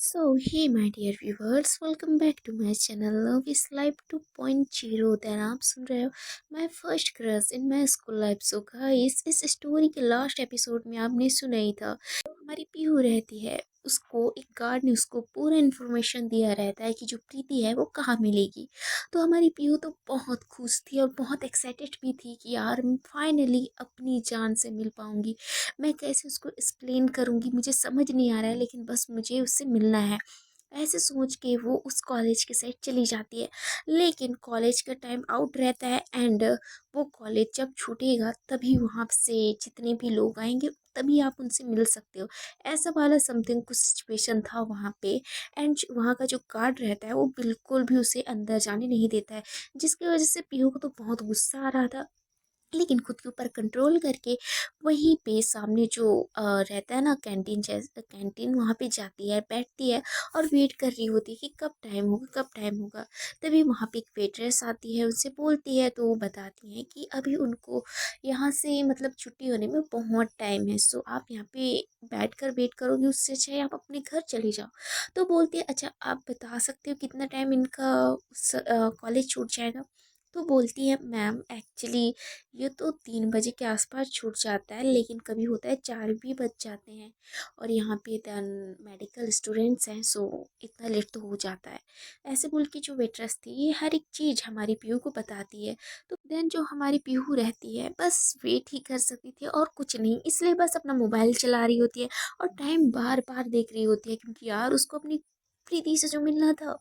Hey my dear viewers, welcome back to my channel Love is Life 2.0। Then आप सुन रहे हो my first crush in my school life. So guys, इस story के last episode में आपने सुना ही था, हमारी पीहू रहती है, उसको एक गार्ड ने उसको पूरा इन्फॉर्मेशन दिया रहता है कि जो प्रीति है वो कहाँ मिलेगी। तो हमारी पीहू तो बहुत खुश थी और बहुत एक्साइटेड भी थी कि यार फाइनली अपनी जान से मिल पाऊंगी। मैं कैसे उसको एक्सप्लेन करूंगी, मुझे समझ नहीं आ रहा है, लेकिन बस मुझे उससे मिलना है। ऐसे सोच के वो उस कॉलेज के साइड चली जाती है। लेकिन कॉलेज का टाइम आउट रहता है एंड वो कॉलेज जब छूटेगा तभी वहाँ से जितने भी लोग आएंगे तभी आप उनसे मिल सकते हो। ऐसा वाला समथिंग कुछ सिचुएशन था वहाँ पे। एंड वहाँ का जो गार्ड रहता है वो बिल्कुल भी उसे अंदर जाने नहीं देता है, जिसकी वजह से पीहू को तो बहुत गुस्सा आ रहा था। लेकिन खुद के ऊपर कंट्रोल करके वहीं पे सामने जो रहता है ना कैंटीन, जैसे कैंटीन, वहाँ पे जाती है, बैठती है और वेट कर रही होती है कि कब टाइम होगा, कब टाइम होगा। तभी वहाँ पे एक वेट्रेस आती है, उनसे बोलती है तो वो बताती हैं कि अभी उनको यहाँ से मतलब छुट्टी होने में बहुत टाइम है, सो आप यहाँ पे बैठ कर वेट करोगे, उससे अच्छा है आप अपने घर चले जाओ। तो बोलती है अच्छा आप बता सकते हो कितना टाइम इनका कॉलेज छूट जाएगा। तो बोलती है मैम एक्चुअली ये तो 3 बजे के आसपास छूट जाता है, लेकिन कभी होता है 4 भी बज जाते हैं और यहाँ पे देन मेडिकल स्टूडेंट्स हैं, सो इतना लेट तो हो जाता है। ऐसे बोल के जो वेट्रेस थी ये हर एक चीज़ हमारी पीहू को बताती है। तो देन जो हमारी पीहू रहती है बस वेट ही कर सकती थी और कुछ नहीं, इसलिए बस अपना मोबाइल चला रही होती है और टाइम बार बार देख रही होती है, क्योंकि यार उसको अपनी प्रीति से जो मिलना था।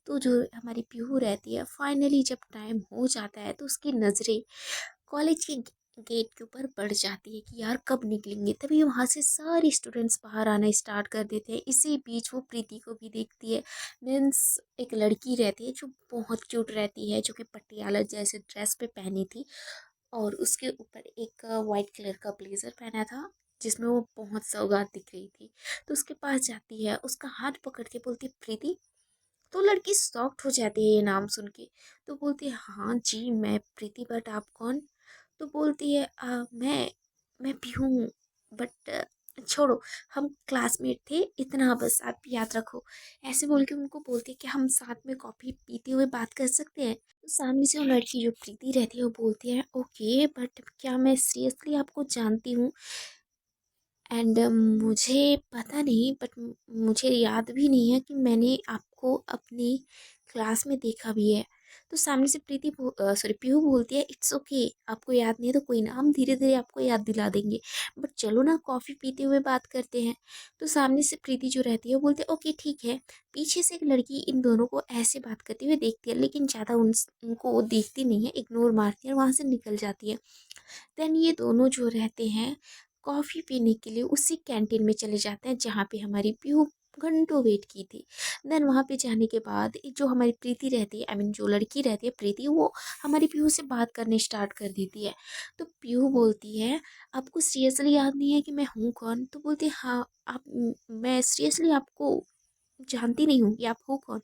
तो जो हमारी पीहू रहती है फाइनली जब टाइम हो जाता है तो उसकी नज़रें कॉलेज के गेट के ऊपर बढ़ जाती है कि यार कब निकलेंगे। तभी वहाँ से सारे स्टूडेंट्स बाहर आना स्टार्ट कर देते हैं। इसी बीच वो प्रीति को भी देखती है। मीन्स एक लड़की रहती है जो बहुत क्यूट रहती है, जो कि पटियाला जैसे ड्रेस पे पहनी थी और उसके ऊपर एक वाइट कलर का ब्लेजर पहना था जिसमें वो बहुत सौगात दिख रही थी। तो उसके पास जाती है, उसका हाथ पकड़ के बोलती है प्रीति। तो लड़की शॉक्ड हो जाती है ये नाम सुन के। तो बोलती है हाँ जी मैं प्रीति, बट आप कौन। तो बोलती है मैं भी हूँ, बट छोड़ो, हम क्लासमेट थे, इतना बस आप याद रखो। ऐसे बोल के उनको बोलती है कि हम साथ में कॉफ़ी पीते हुए बात कर सकते हैं। तो सामने से वो लड़की जो प्रीति रहती है वो बोलती है ओके, बट क्या मैं सीरियसली आपको जानती हूँ। एंड मुझे पता नहीं, बट मुझे याद भी नहीं है कि मैंने आपको अपनी क्लास में देखा भी है। तो सामने से सॉरी पीहू बोलती है इट्स ओके, आपको याद नहीं है तो कोई ना, हम धीरे धीरे आपको याद दिला देंगे, बट चलो ना कॉफ़ी पीते हुए बात करते हैं। तो सामने से प्रीति जो रहती है वो बोलती है ओके ठीक है। पीछे से एक लड़की इन दोनों को ऐसे बात करते हुए देखती है, लेकिन ज़्यादा उनको वो देखती नहीं है, इग्नोर मारती है और वहाँ से निकल जाती है। देन ये दोनों जो रहते हैं कॉफ़ी पीने के लिए उसी कैंटीन में चले जाते हैं जहाँ पे हमारी पीहू घंटों वेट की थी। देन वहाँ पे जाने के बाद जो हमारी प्रीति रहती है, आई मीन जो लड़की रहती है प्रीति, वो हमारी पीहू से बात करने स्टार्ट कर देती है। तो पीहू बोलती है आपको सीरियसली याद नहीं है कि मैं हूँ कौन। तो बोलती है हाँ आप, मैं सीरियसली आपको जानती नहीं हूँ कि आप हो कौन।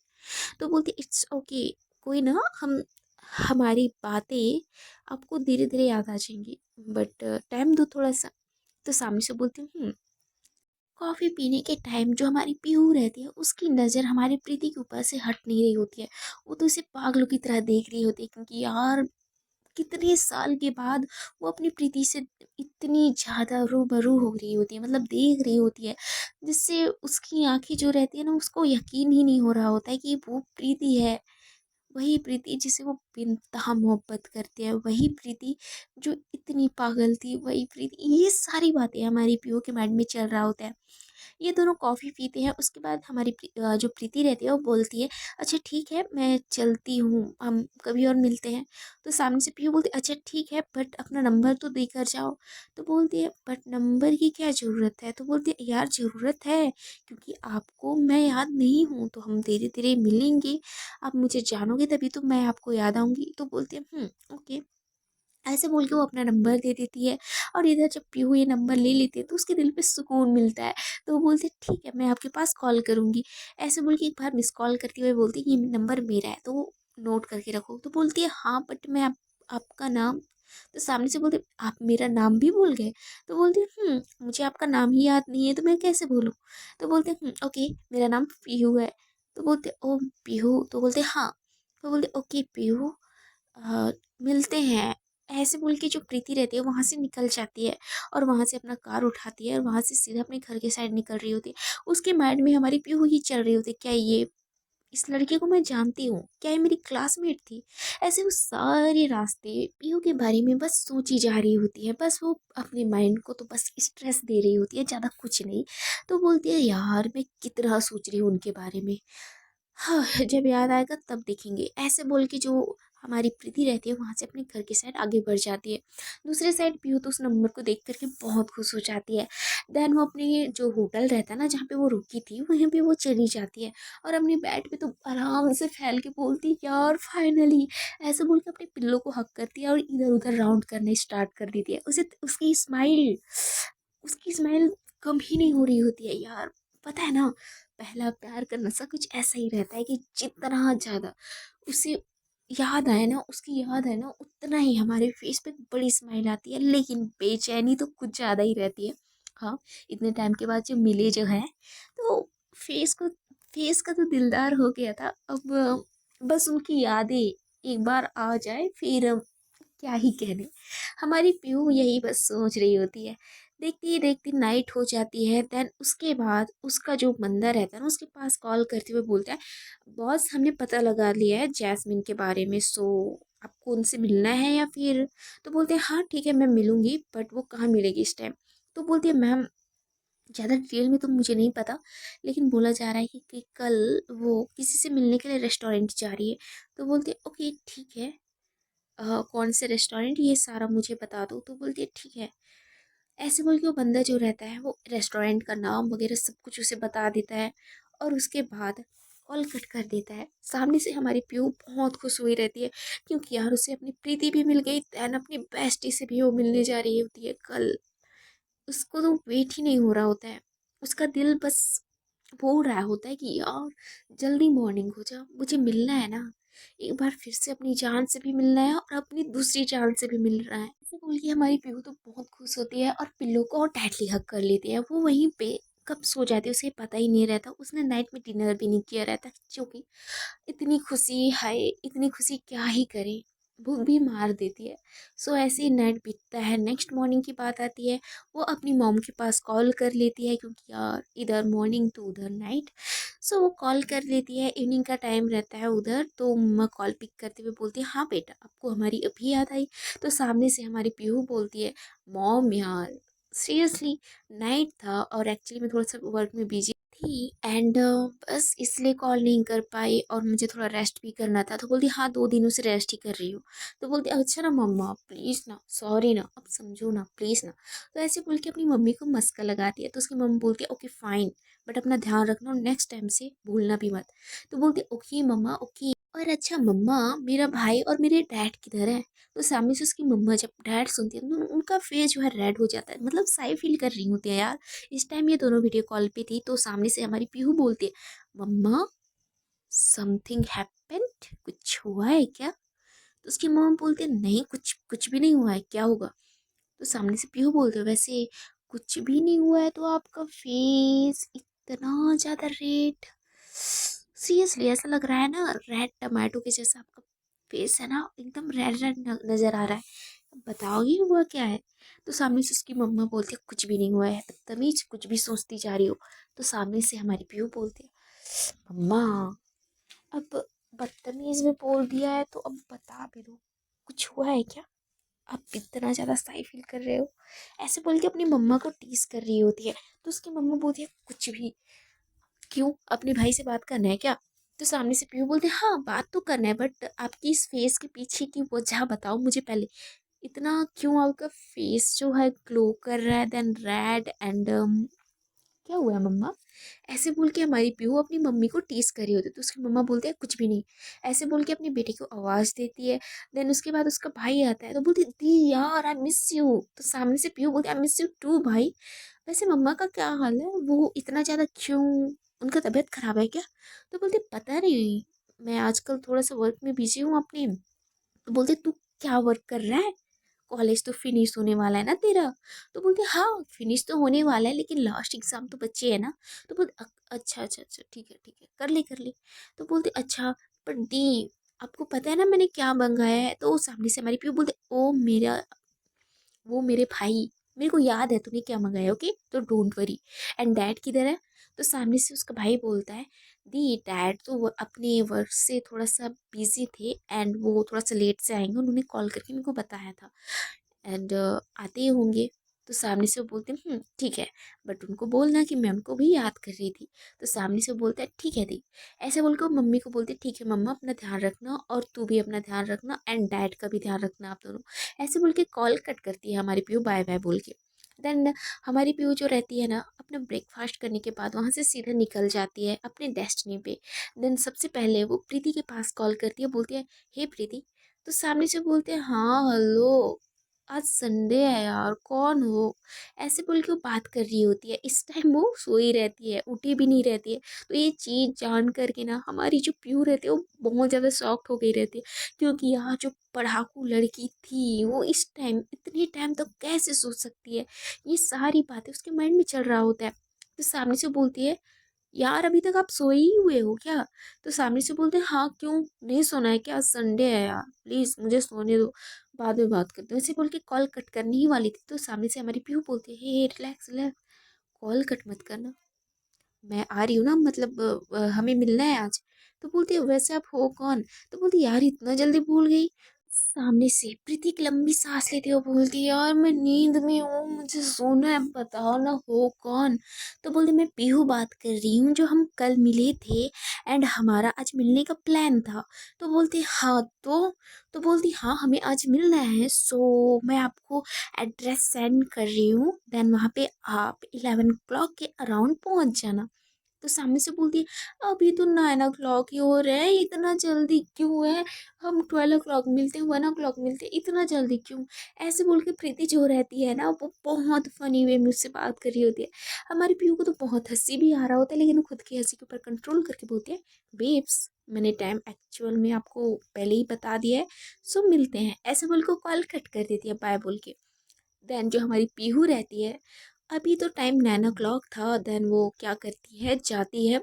तो बोलती इट्स ओके, कोई ना, हम हमारी बातें आपको धीरे धीरे याद आ जाएंगी, बट टाइम दो थोड़ा सा। तो सामने से बोलती हूँ कॉफ़ी पीने के टाइम जो हमारी पीहू रहती है उसकी नज़र हमारी प्रीति के ऊपर से हट नहीं रही होती है। वो तो उसे पागलों की तरह देख रही होती है, क्योंकि यार कितने साल के बाद वो अपनी प्रीति से इतनी ज़्यादा रूबरू हो रही होती है, मतलब देख रही होती है, जिससे उसकी आंखें जो रहती है ना उसको यकीन ही नहीं हो रहा होता है कि वो प्रीति है। वही प्रीति जिसे वो बेइंतहा मोहब्बत करते हैं, वही प्रीति जो इतनी पागल थी, वही प्रीति। ये सारी बातें हमारी पीओ के माइंड में चल रहा होता है। ये दोनों कॉफ़ी पीते हैं, उसके बाद हमारी जो प्रीति रहती है वो बोलती है अच्छा ठीक है मैं चलती हूँ, हम कभी और मिलते हैं। तो सामने से पीहू बोलती है अच्छा ठीक है, बट अपना नंबर तो देकर जाओ। तो बोलती है बट नंबर की क्या ज़रूरत है। तो बोलती है यार ज़रूरत है, क्योंकि आपको मैं याद नहीं हूँ, तो हम धीरे धीरे मिलेंगे, आप मुझे जानोगे तभी तो मैं आपको याद आऊँगी। तो बोलती है ओके। ऐसे बोल के वो अपना नंबर दे देती है। और इधर जब पीहू ये नंबर ले लेती है तो उसके दिल पे सुकून मिलता है। तो वो बोलती है ठीक है मैं आपके पास कॉल करूँगी। ऐसे बोल के एक बार मिस कॉल करते हुए बोलती है ये नंबर मेरा है, तो वो नोट करके रखो। तो बोलती है हाँ बट मैं आपका नाम तो सामने से बोलते आप मेरा नाम भी भूल गए। तो बोलती मुझे आपका नाम ही याद नहीं है तो मैं कैसे भूलूँ। तो बोलते ओके मेरा नाम पीहू है। तो बोलते ओ पीहू। तो बोलते हाँ। तो बोलते ओके पीहू, मिलते हैं। ऐसे बोल के जो प्रीति रहती है वहाँ से निकल जाती है और वहाँ से अपना कार उठाती है और वहाँ से सीधा अपने घर के साइड निकल रही होती है। उसके माइंड में हमारी पीहू ही चल रही होती है, क्या ये इस लड़के को मैं जानती हूँ, क्या ये मेरी क्लासमेट थी। ऐसे वो सारे रास्ते पीयू के बारे में बस सोची जा रही होती है, बस वो अपने माइंड को तो बस स्ट्रेस दे रही होती है, ज़्यादा कुछ नहीं। तो बोलती है यार मैं कितना सोच रही हूँ उनके बारे में। हाँ, जब याद आएगा तब देखेंगे, ऐसे बोल के जो हमारी प्रीति रहती है वहाँ से अपने घर की साइड आगे बढ़ जाती है। दूसरे साइड पीहू तो उस नंबर को देख करके बहुत खुश हो जाती है। देन वो अपने जो होटल रहता है ना जहाँ पे वो रुकी थी वहीं पे वो चली जाती है और अपने बेड पे तो आराम से फैल के बोलती यार फाइनली, ऐसे बोल के अपने पिल्लो को हक करती है और इधर उधर राउंड करने स्टार्ट कर देती है। उसे उसकी स्माइल कम ही नहीं हो रही होती है यार। पता है ना, पहला प्यार का नशा कुछ ऐसा ही रहता है कि जितना ज़्यादा उसे याद आए ना, उसकी याद है ना, उतना ही हमारे फेस पे बड़ी स्माइल आती है, लेकिन बेचैनी तो कुछ ज़्यादा ही रहती है। हाँ, इतने टाइम के बाद जो मिले जो है तो फेस को फेस का तो दिलदार हो गया था। अब बस उनकी यादें एक बार आ जाए फिर क्या ही कहने। हमारी पीहू यही बस सोच रही होती है। देखती ही देखती नाइट हो जाती है। देन उसके बाद उसका जो बंदा रहता है ना उसके पास कॉल करते हुए बोलता है बॉस हमने पता लगा लिया है जैस्मिन के बारे में, सो आपको उनसे मिलना है या फिर। तो बोलते हैं हाँ ठीक है मैं मिलूंगी, बट वो कहाँ मिलेगी इस टाइम। तो बोलती है मैम ज़्यादा डिटेल में तो मुझे नहीं पता, लेकिन बोला जा रहा है कि कल वो किसी से मिलने के लिए रेस्टोरेंट जा रही है। तो बोलते ओके ठीक है, कौन से रेस्टोरेंट ये सारा मुझे बता दो। तो बोलती है ठीक है। ऐसे बोल के वो बंदा जो रहता है वो रेस्टोरेंट का नाम वगैरह सब कुछ उसे बता देता है और उसके बाद कॉल कट कर देता है। सामने से हमारी पीयू बहुत खुश हुई रहती है क्योंकि यार उसे अपनी प्रीति भी मिल गई दैन अपनी बेस्टी से भी वो मिलने जा रही होती है कल। उसको तो वेट ही नहीं हो रहा होता है, उसका दिल बस बोल रहा होता है कि यार जल्दी मॉर्निंग हो जा, मुझे मिलना है ना, एक बार फिर से अपनी जान से भी मिलना है और अपनी दूसरी जान से भी मिल रहा है। ऐसे बोल के हमारी पीहू तो बहुत खुश होती है और पिल्लो को और टाइटली हग कर लेती है। वो वहीं पे कब सो जाती है उसे पता ही नहीं रहता, उसने नाइट में डिनर भी नहीं किया रहता क्योंकि इतनी खुशी है, इतनी खुशी क्या ही करे, भूख भी मार देती है। सो ऐसे ही नाइट बीतता है। नेक्स्ट मॉर्निंग की बात आती है, वो अपनी मॉम के पास कॉल कर लेती है क्योंकि यार इधर मॉर्निंग तो उधर नाइट। सो वो कॉल कर लेती है, इवनिंग का टाइम रहता है उधर। तो मम्मा कॉल पिक करते हुए बोलती है हाँ बेटा आपको हमारी अभी याद आई। तो सामने से हमारी पीहू बोलती है मॉम यार सीरियसली नाइट था और एक्चुअली मैं थोड़ा सा वर्क में बिजी थी एंड बस इसलिए कॉल नहीं कर पाई और मुझे थोड़ा रेस्ट भी करना था। तो बोलती हाँ 2 दिनों से रेस्ट ही कर रही हूँ। तो बोलती अच्छा ना मम्मा प्लीज़ ना, सॉरी ना, अब समझो ना प्लीज़ ना। तो ऐसे बोल के अपनी मम्मी को मस्का लगाती है। तो उसकी मम्मी बोलती है ओके फाइन, बट अपना ध्यान रखना और नेक्स्ट टाइम से भूलना भी मत। तो बोलती ओके मम्मा ओके। और अच्छा मम्मा मेरा भाई और मेरे डैड किधर है। तो सामने से उसकी मम्मा जब डैड सुनती है तो उनका फेस जो है रेड हो जाता है, मतलब साई फील कर रही होती है यार। इस टाइम ये दोनों वीडियो कॉल पे थी। तो सामने से हमारी पीहू बोलती है मम्मा समथिंग हैपेंड, कुछ हुआ है क्या। तो उसकी मम्मा बोलती है नहीं कुछ कुछ भी नहीं हुआ है, क्या होगा। तो सामने से पीहू बोलते हो वैसे कुछ भी नहीं हुआ है तो आपका फेस इतना ज्यादा रेड, सीरियसली ऐसा लग रहा है ना रेड टमाटो के जैसा आपका फेस है ना, एकदम रेड रेड नजर आ रहा है, बताओगे हुआ क्या है। तो सामने से उसकी मम्मा बोलती है कुछ भी नहीं हुआ है, बदतमीज कुछ भी सोचती जा रही हो। तो सामने से हमारी पीहू बोलती है मम्मा अब बदतमीज में बोल दिया है तो अब बता भी दो, कुछ हुआ है क्या, आप इतना ज़्यादा साई फील कर रहे हो। ऐसे बोल के अपनी मम्मा को टीज कर रही होती है। तो उसकी मम्मा बोलती है कुछ भी, क्यों अपने भाई से बात करना है क्या। तो सामने से पीयू बोलते हैं हाँ बात तो करना है, बट आपकी इस फेस के पीछे की वजह बताओ मुझे पहले, इतना क्यों आपका फेस जो है ग्लो कर रहा है देन रेड एंड क्या हुआ है मम्मा। ऐसे बोल के हमारी पीहू अपनी मम्मी को टीज कर रही होती है। तो उसकी मम्मा बोलती है कुछ भी नहीं, ऐसे बोल के अपनी बेटी को आवाज़ देती है। देन उसके बाद उसका भाई आता है तो बोलती है दी यार आई मिस यू। तो सामने से पीहू बोलती है आई मिस यू टू भाई। वैसे मम्मा का क्या हाल है, वो इतना ज़्यादा क्यों, उनका तबीयत खराब है क्या। तो बोलते पता नहीं, मैं आजकल थोड़ा सा वर्क में बिजी हूँ अपने। तो बोलते तू क्या वर्क कर रहा है, कॉलेज तो फिनिश होने वाला है ना तेरा। तो बोलती हाँ फिनिश तो होने वाला है, लेकिन लास्ट एग्जाम तो बच्चे है ना। तो बोलते अच्छा अच्छा अच्छा ठीक है कर ले। तो बोलते अच्छा पर दी आपको पता है ना मैंने क्या मंगाया है। तो सामने से हमारी पीयू बोलते ओ मेरा वो मेरे भाई, मेरे को याद है तूने क्या मंगाया, ओके तो डोंट वरी। एंड डैड किधर है। तो सामने से उसका भाई बोलता है दी डैड तो वो अपने वर्क से थोड़ा सा बिजी थे एंड वो थोड़ा सा लेट से आएंगे, उन्होंने कॉल करके मेरे को बताया था एंड आते ही होंगे। तो सामने से वो बोलते हैं ठीक है, बट उनको बोलना कि मैं उनको भी याद कर रही थी। तो सामने से वो बोलता है ठीक है दी। ऐसे बोल के वो मम्मी को बोलते ठीक है मम्मा अपना ध्यान रखना और तू भी अपना ध्यान रखना एंड डैड का भी ध्यान रखना आप दोनों। ऐसे बोल के कॉल कट करती है हमारी पीयू बाय बाय बोल के। देन हमारी पीयू जो रहती है ना अपना ब्रेकफास्ट करने के बाद वहाँ से सीधा निकल जाती है अपने डेस्टिनी पे। देन सबसे पहले वो प्रीति के पास कॉल करती है, बोलती है हे प्रीति। तो सामने से बोलते हैं हाँ हेलो, आज संडे है यार कौन हो। ऐसे बोल के वो बात कर रही होती है, इस टाइम वो सोई रहती है उठी भी नहीं रहती है। तो ये चीज़ जान करके ना हमारी जो प्यू रहती है वो बहुत ज़्यादा शॉक्ड हो गई रहती है, क्योंकि यहाँ जो पढ़ाकू लड़की थी वो इस टाइम इतने टाइम तक कैसे सो सकती है। ये सारी बातें उसके माइंड में चल रहा होता है। तो सामने से बोलती है यार अभी तक आप सोए ही हुए हो क्या। तो सामने से बोलते हैं हाँ क्यों नहीं सोना है क्या, संडे है यार प्लीज मुझे सोने दो, बाद में बात करते हैं। ऐसे बोल के कॉल कट करने ही वाली थी तो सामने से हमारी पीहू बोलती है हे रिलैक्स रिलैक्स, कॉल कट मत करना, मैं आ रही हूँ ना, मतलब हमें मिलना है आज। तो बोलती है वैसे आप हो कौन। तो बोलती यार इतना जल्दी भूल गई। सामने से प्रीति एक लंबी सांस लेती हुई बोलती यार मैं नींद में हूँ मुझे सोना है, बताओ ना हो कौन। तो बोलती मैं पीहू बात कर रही हूँ जो हम कल मिले थे एंड हमारा आज मिलने का प्लान था। तो बोलती हाँ तो बोलती हाँ हमें आज मिलना है, सो मैं आपको एड्रेस सेंड कर रही हूँ, देन वहाँ पे आप 11 o'clock के अराउंड पहुँच जाना। तो सामने से बोलती है अभी तो 9 o'clock ही हो रहा है, इतना जल्दी क्यों है, हम 12 o'clock मिलते हैं 1 o'clock मिलते हैं, इतना जल्दी क्यों। ऐसे बोल के प्रीति जो रहती है ना वो बहुत फनी वे में उससे बात कर रही होती है। हमारी पीयू को तो बहुत हंसी भी आ रहा होता है, लेकिन वो खुद की हंसी के ऊपर कंट्रोल करके बोलती है बेब्स मैंने टाइम एक्चुअल में आपको पहले ही बता दिया है, सो मिलते हैं। ऐसे बोल के कॉल कट कर देती है बाय बोल के। देन जो हमारी पीहू रहती है अभी तो टाइम 9 o'clock था, देन वो क्या करती है जाती है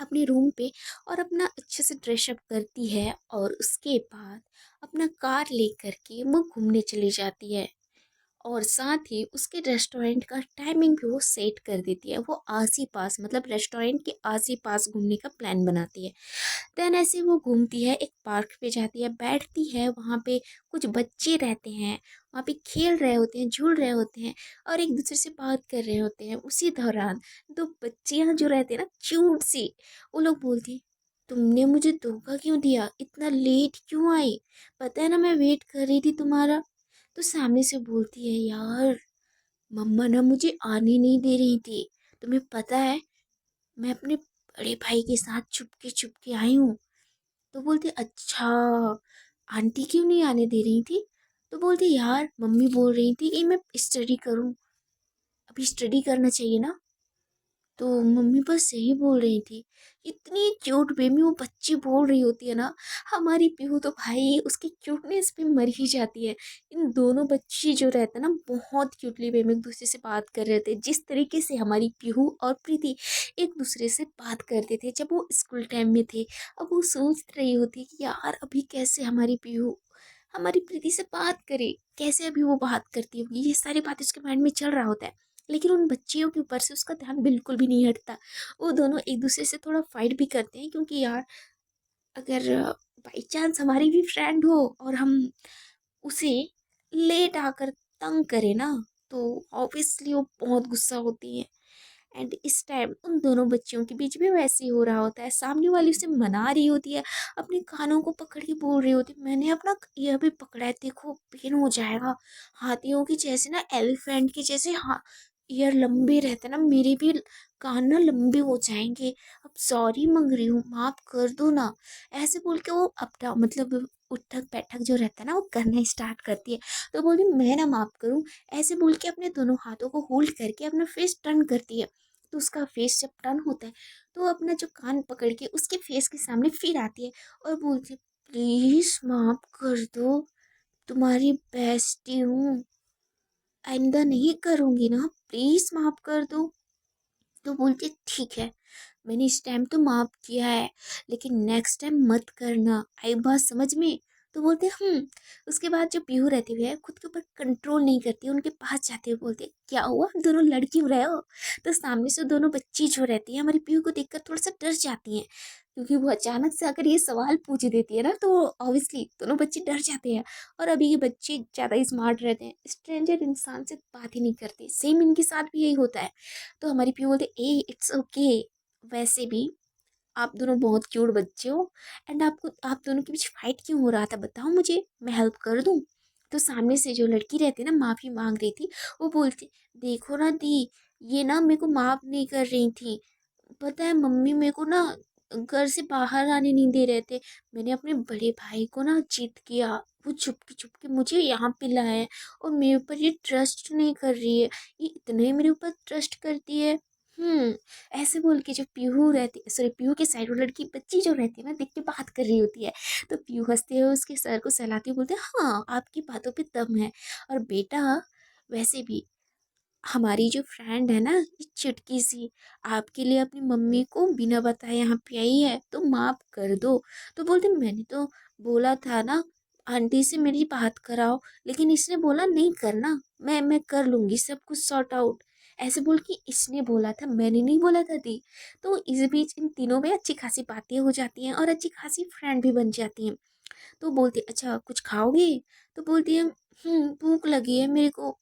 अपने रूम पे और अपना अच्छे से ड्रेसअप करती है और उसके बाद अपना कार लेकर के वो घूमने चली जाती है। और साथ ही उसके रेस्टोरेंट का टाइमिंग भी वो सेट कर देती है, वो आस ही पास मतलब रेस्टोरेंट के आस ही पास घूमने का प्लान बनाती है। देन ऐसे वो घूमती है एक पार्क पे जाती है बैठती है, वहाँ पे कुछ बच्चे रहते हैं, वहाँ पे खेल रहे होते हैं झूल रहे होते हैं और एक दूसरे से बात कर रहे होते हैं। उसी दौरान दो बच्चियाँ जो रहती है ना क्यूट सी, वो लोग बोलती हैं, तुमने मुझे धोखा क्यों दिया, इतना लेट क्यों आई, पता है ना मैं वेट कर रही थी तुम्हारा। तो सामने से बोलती है यार मम्मा ना मुझे आने नहीं दे रही थी, तुम्हें पता है मैं अपने बड़े भाई के साथ छुप के आई हूँ। तो बोलती अच्छा आंटी क्यों नहीं आने दे रही थी। तो बोलती यार मम्मी बोल रही थी कि मैं स्टडी करूँ, अभी स्टडी करना चाहिए ना। तो मम्मी बस यही बोल रही थी। इतनी क्यूट वे में वो बच्ची बोल रही होती है ना, हमारी पीहू तो भाई उसकी क्यूटनेस पे मर ही जाती है। इन दोनों बच्ची जो रहते हैं ना बहुत क्यूटली वे में एक दूसरे से बात कर रहे थे, जिस तरीके से हमारी पीहू और प्रीति एक दूसरे से बात करते थे जब वो स्कूल टाइम में थे। अब वो सोच रही होती है कि यार अभी कैसे हमारी पीहू हमारी प्रीति से बात करे, कैसे अभी वो बात करती होगी, ये सारी बातें उसके माइंड में चल रहा होता है। लेकिन उन बच्चियों के ऊपर से उसका ध्यान बिल्कुल भी नहीं हटता। वो दोनों एक दूसरे से थोड़ा फाइट भी करते हैं, क्योंकि यार अगर बाई चांस हमारी भी फ्रेंड हो और हम उसे लेट आकर तंग करें ना, तो ऑब्वियसली वो बहुत गुस्सा होती है। एंड इस टाइम उन दोनों बच्चियों के बीच भी वैसे ही हो रहा होता है, सामने वाली उसे मना रही होती है, अपने कानों को पकड़ के बोल रही होती है मैंने अपना ईयर भी पकड़ा है देखो पेन हो जाएगा। हाथियों की जैसे ना एलिफेंट के जैसे हाँ ईयर लंबे रहते ना, मेरे भी कान ना लंबे हो जाएंगे, अब सॉरी मांग रही हूँ माफ कर दो ना। ऐसे बोल के वो अपना मतलब उठक बैठक जो रहता है ना वो करना स्टार्ट करती है। तो बोलती मैं ना माफ करूँ, ऐसे बोल के अपने दोनों हाथों को होल्ड करके अपना फेस टर्न करती है। तो उसका फेस जब टर्न होता है तो वो अपना जो कान पकड़ के उसके फेस के सामने फिर आती है और बोलती है प्लीज माफ कर दो, तुम्हारी बेस्टी हूँ, आइंदा नहीं करूँगी ना, प्लीज़ माफ़ कर दो। तो बोलती ठीक है, मैंने इस टाइम तो माफ़ किया है, लेकिन नेक्स्ट टाइम मत करना, आई बात समझ में। तो बोलते उसके बाद जो पीहू रहती हुई है खुद के ऊपर कंट्रोल नहीं करती, उनके पास जाते हुए बोलते क्या हुआ, दोनों लड़ क्यों रहे हो। तो सामने से दोनों बच्ची जो रहती है हमारी पीहू को देखकर थोड़ा सा डर जाती हैं, क्योंकि वो अचानक से अगर ये सवाल पूछ देती है ना तो ऑब्वियसली दोनों बच्चे डर जाते हैं। और अभी के बच्चे ज़्यादा स्मार्ट रहते हैं, स्ट्रेंजर इंसान से बात ही नहीं करते, सेम इनके साथ भी यही होता है। तो हमारी पीहू बोलते ए इट्स ओके, वैसे भी आप दोनों बहुत क्यूट बच्चे हो, एंड आपको आप दोनों के बीच फाइट क्यों हो रहा था बताओ मुझे, मैं हेल्प कर दूँ। तो सामने से जो लड़की रहती है ना माफ़ी मांग रही थी, वो बोलती देखो ना दी, ये ना मेरे को माफ़ नहीं कर रही थी, पता है मम्मी मेरे को ना घर से बाहर आने नहीं दे रहे थे, मैंने अपने बड़े भाई को ना जिद किया, वो चुप के मुझे यहाँ पे लाया है, और मेरे ऊपर ये ट्रस्ट नहीं कर रही है, ये इतना ही मेरे ऊपर ट्रस्ट करती है। ऐसे बोल के जो पीहू रहती है, सॉरी पीहू के साइड वो लड़की बच्ची जो रहती है ना देख के बात कर रही होती है। तो पीहू हंसते हुए उसके सर को सहलाते हुए बोलते हैं हाँ आपकी बातों पे दम है। और बेटा, वैसे भी हमारी जो फ्रेंड है ना ये चुटकी सी आपके लिए अपनी मम्मी को बिना बताए यहाँ पे आई है, तो माफ कर दो। तो बोलते मैंने तो बोला था ना आंटी से मेरी बात कराओ, लेकिन इसने बोला नहीं करना, मैं कर लूंगी सब कुछ सॉर्ट आउट, ऐसे बोल के इसने बोला था, मैंने नहीं बोला था दी। तो इस बीच इन तीनों में अच्छी खासी बातें हो जाती हैं और अच्छी खासी फ्रेंड भी बन जाती हैं। तो बोलती अच्छा कुछ खाओगे। तो बोलती है भूख लगी है मेरे को,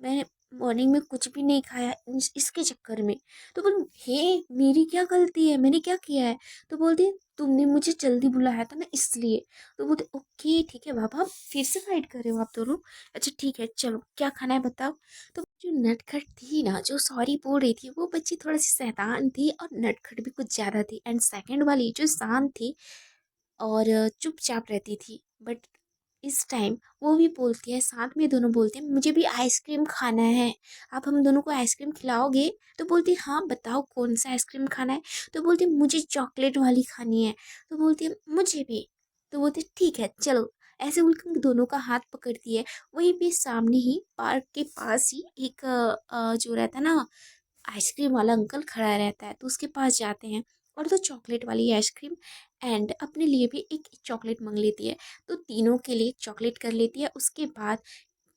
मैं मॉर्निंग में कुछ भी नहीं खाया इसके चक्कर में। तो बोल हे मेरी क्या गलती है, मैंने क्या किया है। तो बोलती है तुमने मुझे जल्दी बुलाया था ना इसलिए। तो बोलते ओके ठीक है बाबा, फिर से फाइट कर रहे हो आप दोनों, अच्छा ठीक है चलो क्या खाना है बताओ। तो जो नटखट थी ना जो सॉरी बोल रही थी वो बच्ची थोड़ा सी शैतान थी और नटखट भी कुछ ज़्यादा थी, एंड सेकंड वाली जो शांत थी और चुपचाप रहती थी, बट इस टाइम वो भी बोलती है, साथ में दोनों बोलते हैं मुझे भी आइसक्रीम खाना है, आप हम दोनों को आइसक्रीम खिलाओगे। तो बोलती है हाँ बताओ कौन सा आइसक्रीम खाना है। तो बोलती है मुझे चॉकलेट वाली खानी है। तो बोलती है मुझे भी। तो बोलती है ठीक है चलो, ऐसे बोलकर दोनों का हाथ पकड़ती है। वहीं पे सामने ही पार्क के पास ही एक जो रहता है ना आइसक्रीम वाला अंकल खड़ा रहता है, तो उसके पास जाते हैं और तो चॉकलेट वाली आइसक्रीम एंड अपने लिए भी एक चॉकलेट मांग लेती है। तो तीनों के लिए चॉकलेट कर लेती है, उसके बाद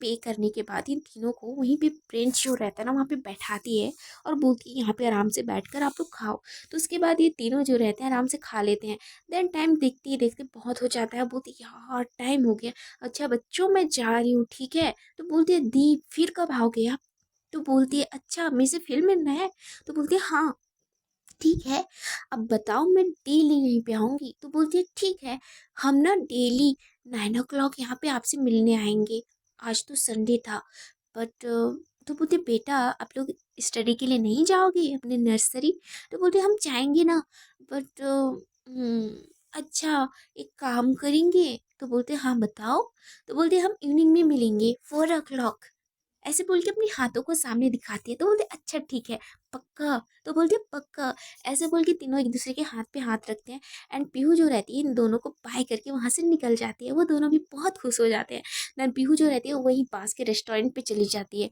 पे करने के बाद इन तीनों को वहीं पे बेंच जो रहता है ना वहाँ पे बैठाती है और बोलती है यहाँ पे आराम से बैठकर आप लोग खाओ। तो उसके बाद ये तीनों जो रहते हैं आराम से खा लेते हैं। देन टाइम देखते ही देखते बहुत हो जाता है, बोलती है यार टाइम हो गया, अच्छा बच्चों मैं जा रही हूँ ठीक है। तो बोलती है दी फिर कब आओगे आप। तो बोलती है अच्छा मेरे से फिल्म मिलना है। तो बोलती है हाँ ठीक है, अब बताओ मैं डेली यहीं पे आऊँगी। तो बोलती है ठीक है, हम ना डेली 9 o'clock यहाँ पे आपसे मिलने आएंगे, आज तो संडे था बट तो बोलते बेटा आप लोग स्टडी के लिए नहीं जाओगे अपने नर्सरी। तो बोलते हम जाएंगे ना बट अच्छा एक काम करेंगे। तो बोलते हाँ बताओ। तो बोलते हम इवनिंग में मिलेंगे 4 o'clock, ऐसे बोल के अपने हाथों को सामने दिखाती है। तो बोलते अच्छा ठीक है पक्का। तो बोलती है पक्का। ऐसे बोल के तीनों एक दूसरे के हाथ पे हाथ रखते हैं एंड पीहू जो रहती है इन दोनों को बाय करके वहां से निकल जाती है, वो दोनों भी बहुत खुश हो जाते हैं। देन पीहू जो रहती है वो वहीं पास के रेस्टोरेंट पे चली जाती है,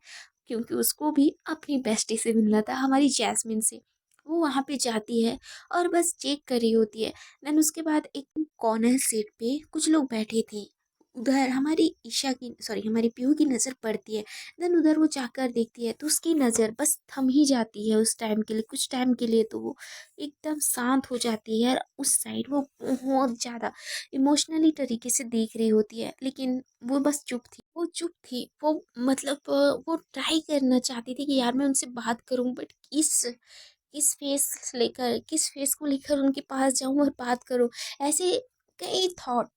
क्योंकि उसको भी अपनी बेस्टी से मिलना था हमारी जैस्मिन से। वो वहां पे जाती है और बस चेक कर रही होती है। देन उसके बाद एक कॉर्नर सीट पे कुछ लोग बैठे थे, उधर हमारी ईशा की सॉरी हमारी पीहू की नज़र पड़ती है। देन उधर वो जाकर देखती है तो उसकी नज़र बस थम ही जाती है उस टाइम के लिए, कुछ टाइम के लिए तो वो एकदम शांत हो जाती है। और उस साइड वो बहुत ज़्यादा इमोशनली तरीके से देख रही होती है, लेकिन वो बस चुप थी, वो चुप थी, वो मतलब वो ट्राई करना चाहती थी कि यार मैं उनसे बात करूं, बट किस फेस को लेकर उनके पास जाऊं और बात करूं, ऐसे कई थॉट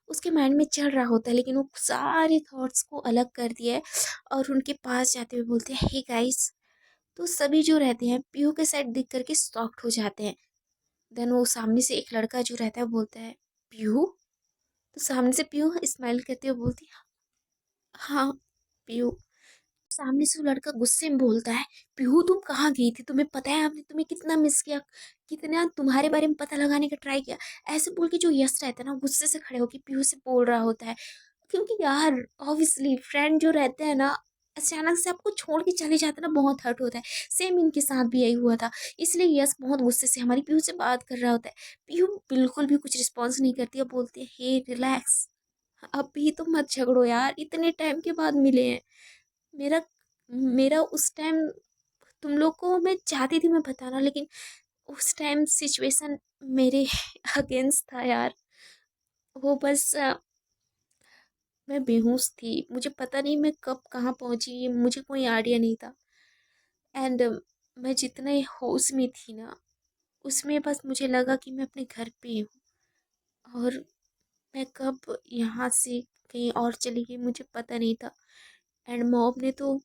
उसके माइंड में चल रहा होता है। लेकिन वो सारे थॉट्स को अलग कर दिया है और उनके पास जाते हुए बोलते हैं हे गाइस। तो सभी जो रहते हैं पीहू के साइड देख करके शॉक्ड हो जाते हैं। देन वो सामने से एक लड़का जो रहता है बोलता है पीहू। तो सामने से पीहू स्माइल करते हुए बोलती है हाँ पीहू। सामने से वो लड़का गुस्से में बोलता है पीहू तुम कहाँ गई थी, तुम्हें पता है आपने तुम्हें कितना मिस किया, कितना तुम्हारे बारे में पता लगाने का ट्राई किया। ऐसे बोल के जो यश रहता है ना गुस्से से खड़े होकर पीहू से बोल रहा होता है क्योंकि यार ऑब्वियसली फ्रेंड जो रहते हैं ना, अचानक से आपको छोड़ के चले जाते हैं ना, बहुत हर्ट होता है। सेम इनके साथ भी यही हुआ था। इसलिए यस बहुत गुस्से से हमारी पीहू से बात कर रहा होता है। पीहू बिल्कुल भी कुछ रिस्पॉन्स नहीं करती है, बोलती है हे रिलैक्स, अभी तो मत झगड़ो यार, इतने टाइम के बाद मिले हैं। मेरा मेरा उस टाइम तुम लोग को मैं चाहती थी मैं बताना, लेकिन उस टाइम सिचुएशन मेरे अगेंस्ट था यार। वो बस मैं बेहोश थी, मुझे पता नहीं मैं कब कहाँ पहुँची, ये मुझे कोई आइडिया नहीं था। एंड मैं जितने होश में थी ना, उसमें बस मुझे लगा कि मैं अपने घर पे हूँ, और मैं कब यहाँ से कहीं और चली गई मुझे पता नहीं था। एंड मॉम ने तो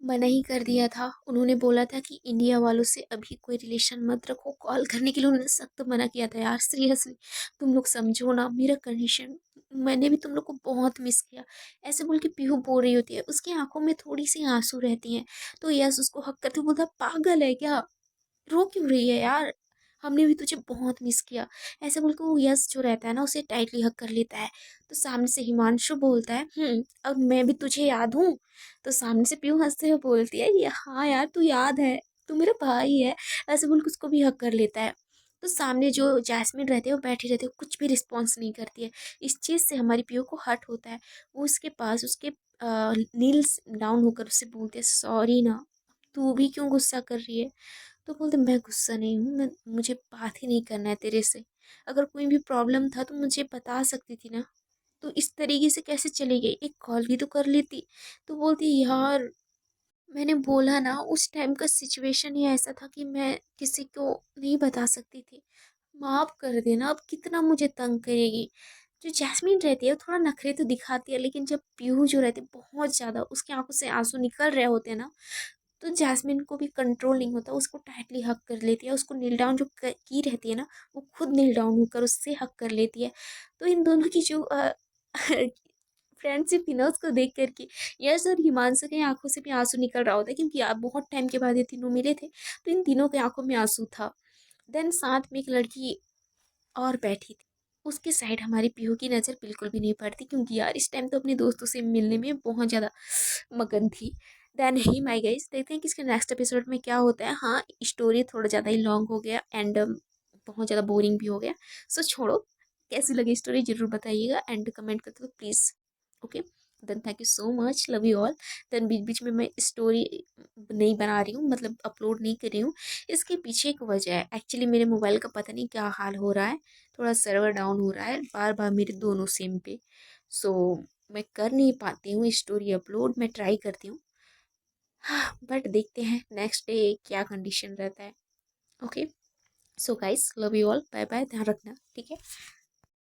मना ही कर दिया था। उन्होंने बोला था कि इंडिया वालों से अभी कोई रिलेशन मत रखो, कॉल करने के लिए उन्होंने सख्त मना किया था यार। सीरियसली तुम लोग समझो ना मेरा कंडीशन, मैंने भी तुम लोग को बहुत मिस किया। ऐसे बोल के पीहू बोल रही होती है, उसकी आंखों में थोड़ी सी आंसू रहती हैं। तो यस उसको हक करते बोलता पागल है क्या, रो क्यों रही है यार, हमने भी तुझे बहुत मिस किया। ऐसे बोल के वो यस जो रहता है ना उसे टाइटली हक कर लेता है। तो सामने से हिमांशु बोलता है अब मैं भी तुझे याद हूँ। तो सामने से पीहू हंसते हुए बोलती है ये हाँ यार तू याद है, तू मेरा भाई है। ऐसे बोल के उसको भी हक कर लेता है। तो सामने जो जैस्मिन रहती है वो बैठी रहती है, कुछ भी रिस्पॉन्स नहीं करती है। इस चीज़ से हमारी पीहू को हर्ट होता है। वो उसके पास उसके नील्स डाउन होकर उससे बोलते हैं सॉरी ना, तू भी क्यों गुस्सा कर रही है। तो बोलते मैं गुस्सा नहीं हूँ, मैं मुझे बात ही नहीं करना है तेरे से। अगर कोई भी प्रॉब्लम था तो मुझे बता सकती थी ना, तो इस तरीके से कैसे चली गई, एक कॉल भी तो कर लेती। तो बोलती यार मैंने बोला ना उस टाइम का सिचुएशन ही ऐसा था कि मैं किसी को नहीं बता सकती थी, माफ कर देना, अब कितना मुझे तंग करेगी। जो जैस्मीन रहती है वो थोड़ा नखरे तो दिखाती है, लेकिन जब पीहू जो रहती है बहुत ज़्यादा उसकी आंखों से आंसू निकल रहे होते हैं ना, तो जैस्मिन को भी कंट्रोल नहीं होता, उसको टाइटली हक कर लेती है। उसको नील डाउन जो की रहती है ना, वो खुद नील डाउन होकर उससे हक कर लेती है। तो इन दोनों की जो फ्रेंडशिप थी ना उसको देख कर के यश और हिमांशु की आंखों से भी आंसू निकल रहा होता है, क्योंकि आप बहुत टाइम के बाद ये तीनों मिले थे, तो इन तीनों की आंखों में आंसू था। देन साथ में एक लड़की और बैठी थी, उसके साइड हमारी पीहू की नज़र बिल्कुल भी नहीं पड़ती, क्योंकि यार इस टाइम तो अपने दोस्तों से मिलने में बहुत ज़्यादा मगन थी। देन ही माई गाइस, देखते हैं कि इसके नेक्स्ट एपिसोड में क्या होता है। हाँ स्टोरी थोड़ा ज़्यादा ही लॉन्ग हो गया एंड बहुत ज़्यादा बोरिंग भी हो गया। सो छोड़ो, कैसी लगी स्टोरी जरूर बताइएगा एंड कमेंट करते हो please. Okay, then thank you so much, love you all. Then बीच बीच में मैं स्टोरी नहीं बना रही हूँ, मतलब अपलोड नहीं कर रही हूँ। इसके पीछे एक वजह है, एक्चुअली मेरे मोबाइल का पता नहीं क्या हाल हो रहा है, थोड़ा सर्वर डाउन हो रहा है बार बार मेरे दोनों सिम पे। सो मैं कर नहीं पाती हूँ स्टोरी अपलोड, मैं ट्राई करती हूँ। हाँ बट देखते हैं नेक्स्ट डे क्या कंडीशन रहता है। Okay, so guys love you all, bye bye, ध्यान रखना, ठीक है।